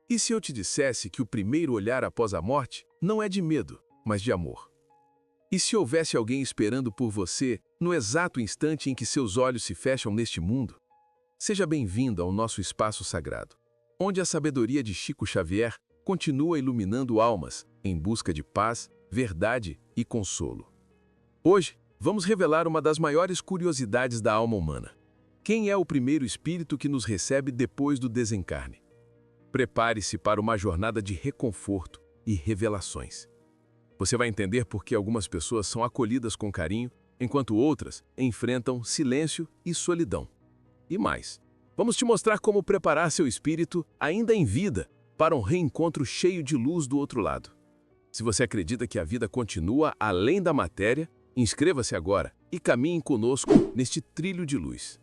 E se eu te dissesse que o primeiro olhar após a morte não é de medo, mas de amor? E se houvesse alguém esperando por você no exato instante em que seus olhos se fecham neste mundo? Seja bem-vindo ao nosso espaço sagrado, onde a sabedoria de Chico Xavier continua iluminando almas em busca de paz, verdade e consolo. Hoje, vamos revelar uma das maiores curiosidades da alma humana. Quem é o primeiro espírito que nos recebe depois do desencarne? Prepare-se para uma jornada de reconforto e revelações. Você vai entender por que algumas pessoas são acolhidas com carinho, enquanto outras enfrentam silêncio e solidão. E mais, vamos te mostrar como preparar seu espírito, ainda em vida, para um reencontro cheio de luz do outro lado. Se você acredita que a vida continua além da matéria, inscreva-se agora e caminhe conosco neste trilho de luz.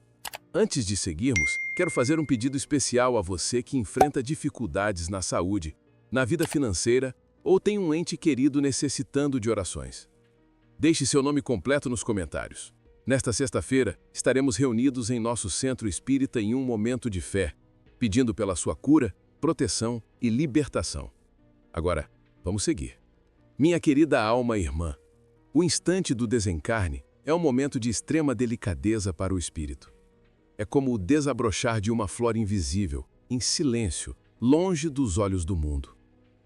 Antes de seguirmos, quero fazer um pedido especial a você que enfrenta dificuldades na saúde, na vida financeira ou tem um ente querido necessitando de orações. Deixe seu nome completo nos comentários. Nesta sexta-feira, estaremos reunidos em nosso centro espírita em um momento de fé, pedindo pela sua cura, proteção e libertação. Agora, vamos seguir. Minha querida alma irmã, o instante do desencarne é um momento de extrema delicadeza para o espírito. É como o desabrochar de uma flor invisível, em silêncio, longe dos olhos do mundo.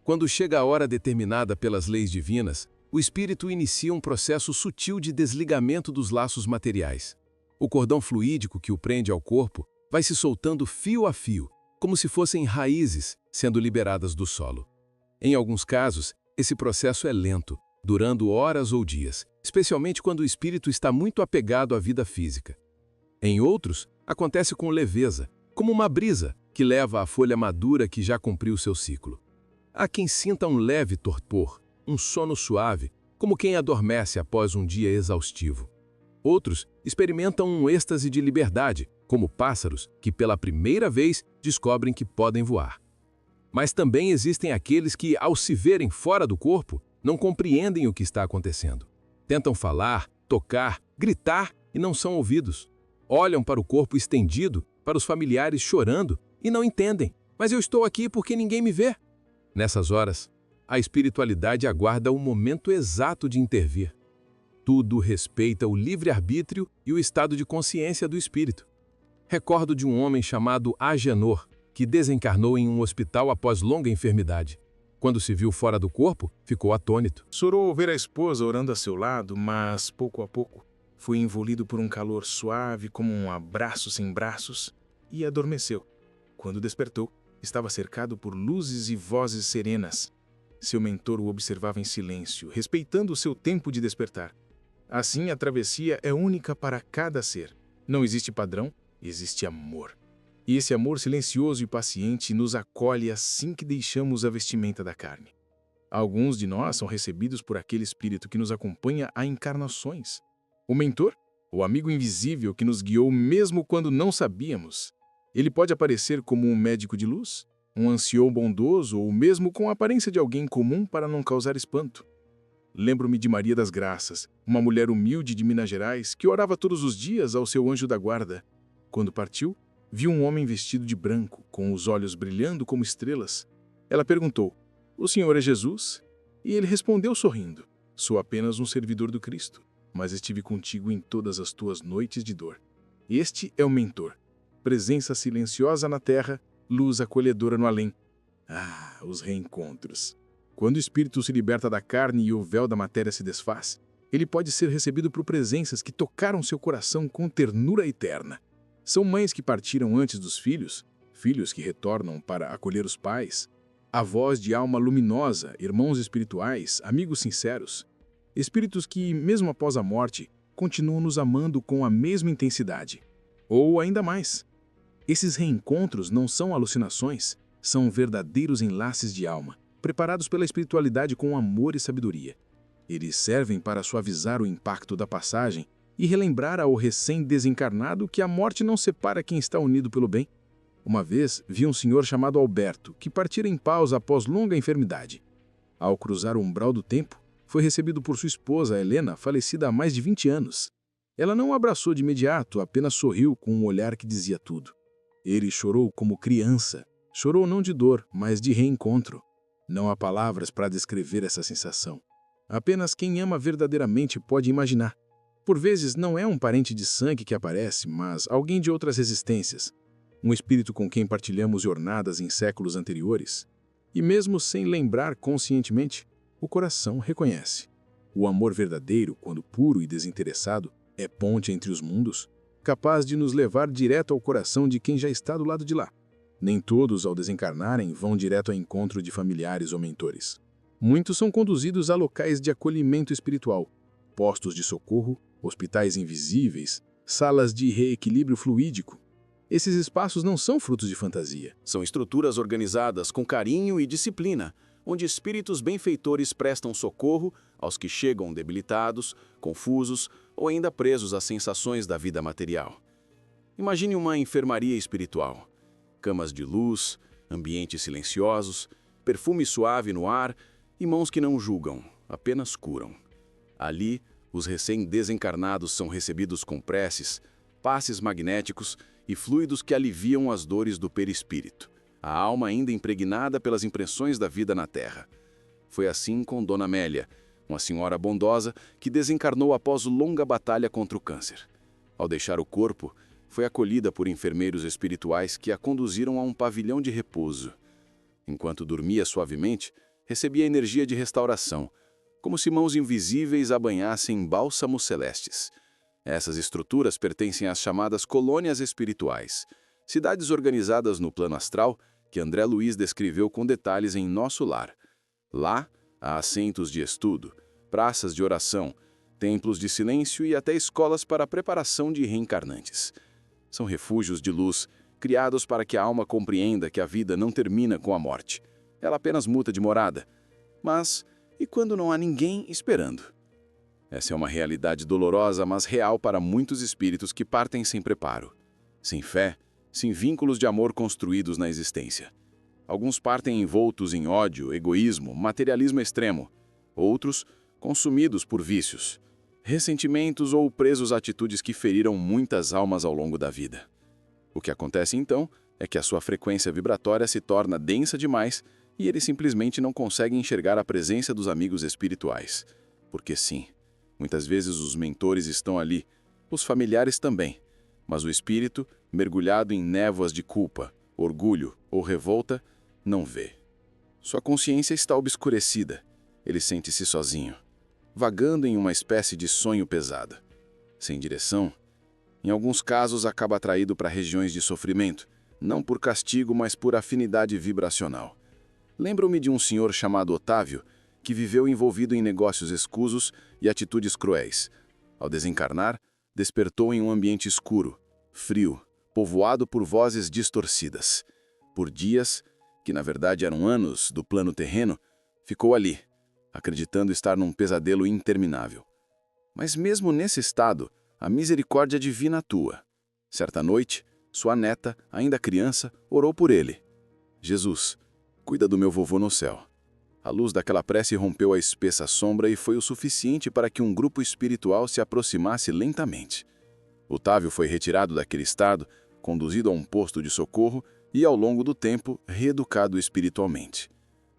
Quando chega a hora determinada pelas leis divinas, o espírito inicia um processo sutil de desligamento dos laços materiais. O cordão fluídico que o prende ao corpo vai se soltando fio a fio, como se fossem raízes sendo liberadas do solo. Em alguns casos, esse processo é lento, durando horas ou dias, especialmente quando o espírito está muito apegado à vida física. Em outros, acontece com leveza, como uma brisa que leva a folha madura que já cumpriu seu ciclo. Há quem sinta um leve torpor, um sono suave, como quem adormece após um dia exaustivo. Outros experimentam um êxtase de liberdade, como pássaros que pela primeira vez descobrem que podem voar. Mas também existem aqueles que, ao se verem fora do corpo, não compreendem o que está acontecendo. Tentam falar, tocar, gritar e não são ouvidos. Olham para o corpo estendido, para os familiares chorando e não entendem. Mas eu estou aqui porque ninguém me vê. Nessas horas, a espiritualidade aguarda o momento exato de intervir. Tudo respeita o livre-arbítrio e o estado de consciência do espírito. Recordo de um homem chamado Agenor, que desencarnou em um hospital após longa enfermidade. Quando se viu fora do corpo, ficou atônito. Chorou ao ver a esposa orando a seu lado, mas, pouco a pouco, foi envolvido por um calor suave como um abraço sem braços e adormeceu. Quando despertou, estava cercado por luzes e vozes serenas. Seu mentor o observava em silêncio, respeitando o seu tempo de despertar. Assim, a travessia é única para cada ser. Não existe padrão, existe amor. E esse amor silencioso e paciente nos acolhe assim que deixamos a vestimenta da carne. Alguns de nós são recebidos por aquele espírito que nos acompanha a encarnações. O mentor, o amigo invisível que nos guiou mesmo quando não sabíamos. Ele pode aparecer como um médico de luz, um ancião bondoso ou mesmo com a aparência de alguém comum para não causar espanto. Lembro-me de Maria das Graças, uma mulher humilde de Minas Gerais que orava todos os dias ao seu anjo da guarda. Quando partiu, viu um homem vestido de branco, com os olhos brilhando como estrelas. Ela perguntou: "O senhor é Jesus?" E ele respondeu sorrindo: "Sou apenas um servidor do Cristo, mas estive contigo em todas as tuas noites de dor." Este é o mentor. Presença silenciosa na terra, luz acolhedora no além. Ah, os reencontros. Quando o espírito se liberta da carne e o véu da matéria se desfaz, ele pode ser recebido por presenças que tocaram seu coração com ternura eterna. São mães que partiram antes dos filhos, filhos que retornam para acolher os pais, avós de alma luminosa, irmãos espirituais, amigos sinceros, espíritos que, mesmo após a morte, continuam nos amando com a mesma intensidade. Ou ainda mais. Esses reencontros não são alucinações, são verdadeiros enlaces de alma, preparados pela espiritualidade com amor e sabedoria. Eles servem para suavizar o impacto da passagem e relembrar ao recém-desencarnado que a morte não separa quem está unido pelo bem. Uma vez, vi um senhor chamado Alberto, que partira em pausa após longa enfermidade. Ao cruzar o umbral do tempo, foi recebido por sua esposa, Helena, falecida há mais de 20 anos. Ela não o abraçou de imediato, apenas sorriu com um olhar que dizia tudo. Ele chorou como criança, Chorou não de dor, mas de reencontro. Não há palavras para descrever essa sensação. Apenas quem ama verdadeiramente pode imaginar. Por vezes não é um parente de sangue que aparece, mas alguém de outras existências. Um espírito com quem partilhamos jornadas em séculos anteriores. E mesmo sem lembrar conscientemente, o coração reconhece. O amor verdadeiro, quando puro e desinteressado, é ponte entre os mundos, capaz de nos levar direto ao coração de quem já está do lado de lá. Nem todos, ao desencarnarem, vão direto ao encontro de familiares ou mentores. Muitos são conduzidos a locais de acolhimento espiritual, postos de socorro, hospitais invisíveis, salas de reequilíbrio fluídico. Esses espaços não são frutos de fantasia. São estruturas organizadas com carinho e disciplina, onde espíritos benfeitores prestam socorro aos que chegam debilitados, confusos ou ainda presos às sensações da vida material. Imagine uma enfermaria espiritual. Camas de luz, ambientes silenciosos, perfume suave no ar e mãos que não julgam, apenas curam. Ali, os recém-desencarnados são recebidos com preces, passes magnéticos e fluidos que aliviam as dores do perispírito, a alma ainda impregnada pelas impressões da vida na Terra. Foi assim com Dona Amélia, uma senhora bondosa que desencarnou após longa batalha contra o câncer. Ao deixar o corpo, foi acolhida por enfermeiros espirituais que a conduziram a um pavilhão de repouso. Enquanto dormia suavemente, recebia energia de restauração, como se mãos invisíveis a banhassem em bálsamos celestes. Essas estruturas pertencem às chamadas colônias espirituais, cidades organizadas no plano astral que André Luiz descreveu com detalhes em Nosso Lar. Lá, há assentos de estudo, praças de oração, templos de silêncio e até escolas para a preparação de reencarnantes. São refúgios de luz, criados para que a alma compreenda que a vida não termina com a morte. Ela apenas muda de morada. Mas, e quando não há ninguém esperando? Essa é uma realidade dolorosa, mas real para muitos espíritos que partem sem preparo, sem fé, sem vínculos de amor construídos na existência. Alguns partem envoltos em ódio, egoísmo, materialismo extremo. Outros, consumidos por vícios, ressentimentos ou presos a atitudes que feriram muitas almas ao longo da vida. O que acontece então é que a sua frequência vibratória se torna densa demais e eles simplesmente não conseguem enxergar a presença dos amigos espirituais. Porque sim, muitas vezes os mentores estão ali, os familiares também, mas o espírito, mergulhado em névoas de culpa, orgulho ou revolta, não vê. Sua consciência está obscurecida, ele sente-se sozinho, vagando em uma espécie de sonho pesado. Sem direção, em alguns casos acaba atraído para regiões de sofrimento, não por castigo, mas por afinidade vibracional. Lembro-me de um senhor chamado Otávio, que viveu envolvido em negócios escusos e atitudes cruéis. Ao desencarnar, despertou em um ambiente escuro, frio, povoado por vozes distorcidas. Por dias, que na verdade eram anos do plano terreno, ficou ali, acreditando estar num pesadelo interminável. Mas mesmo nesse estado, a misericórdia divina atua. Certa noite, sua neta, ainda criança, orou por ele. Jesus, cuida do meu vovô no céu. A luz daquela prece rompeu a espessa sombra e foi o suficiente para que um grupo espiritual se aproximasse lentamente. Otávio foi retirado daquele estado, conduzido a um posto de socorro e, ao longo do tempo, reeducado espiritualmente.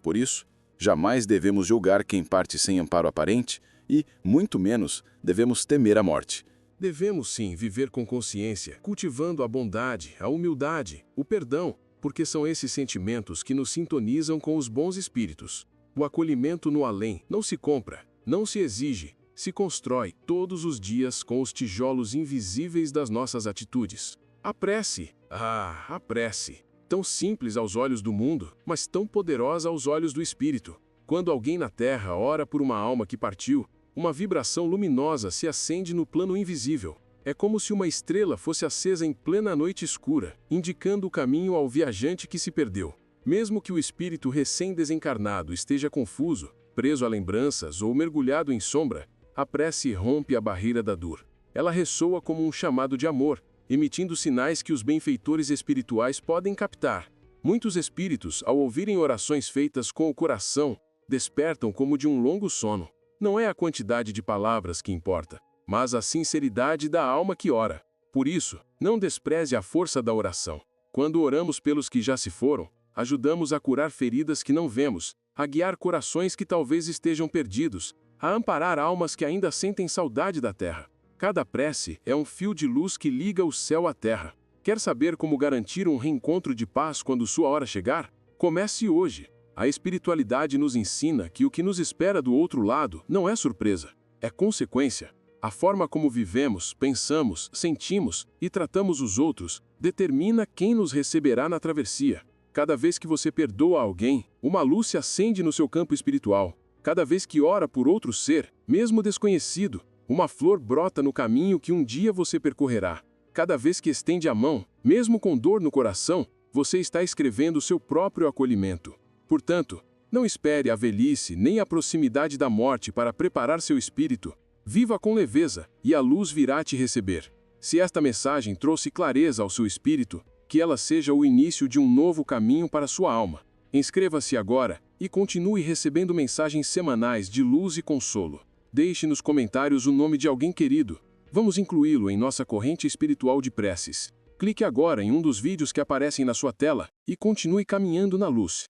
Por isso, jamais devemos julgar quem parte sem amparo aparente e, muito menos, devemos temer a morte. Devemos sim viver com consciência, cultivando a bondade, a humildade, o perdão, porque são esses sentimentos que nos sintonizam com os bons espíritos. O acolhimento no além não se compra, não se exige, se constrói todos os dias com os tijolos invisíveis das nossas atitudes. A prece, a prece, tão simples aos olhos do mundo, mas tão poderosa aos olhos do espírito. Quando alguém na Terra ora por uma alma que partiu, uma vibração luminosa se acende no plano invisível. É como se uma estrela fosse acesa em plena noite escura, indicando o caminho ao viajante que se perdeu. Mesmo que o espírito recém-desencarnado esteja confuso, preso a lembranças ou mergulhado em sombra, a prece rompe a barreira da dor. Ela ressoa como um chamado de amor, emitindo sinais que os benfeitores espirituais podem captar. Muitos espíritos, ao ouvirem orações feitas com o coração, despertam como de um longo sono. Não é a quantidade de palavras que importa, mas a sinceridade da alma que ora. Por isso, não despreze a força da oração. Quando oramos pelos que já se foram, ajudamos a curar feridas que não vemos, a guiar corações que talvez estejam perdidos, a amparar almas que ainda sentem saudade da terra. Cada prece é um fio de luz que liga o céu à terra. Quer saber como garantir um reencontro de paz quando sua hora chegar? Comece hoje. A espiritualidade nos ensina que o que nos espera do outro lado não é surpresa, é consequência. A forma como vivemos, pensamos, sentimos e tratamos os outros determina quem nos receberá na travessia. Cada vez que você perdoa alguém, uma luz se acende no seu campo espiritual. Cada vez que ora por outro ser, mesmo desconhecido, uma flor brota no caminho que um dia você percorrerá. Cada vez que estende a mão, mesmo com dor no coração, você está escrevendo seu próprio acolhimento. Portanto, não espere a velhice nem a proximidade da morte para preparar seu espírito. Viva com leveza, e a luz virá te receber. Se esta mensagem trouxe clareza ao seu espírito, que ela seja o início de um novo caminho para sua alma. Inscreva-se agora e continue recebendo mensagens semanais de luz e consolo. Deixe nos comentários o nome de alguém querido. Vamos incluí-lo em nossa corrente espiritual de preces. Clique agora em um dos vídeos que aparecem na sua tela e continue caminhando na luz.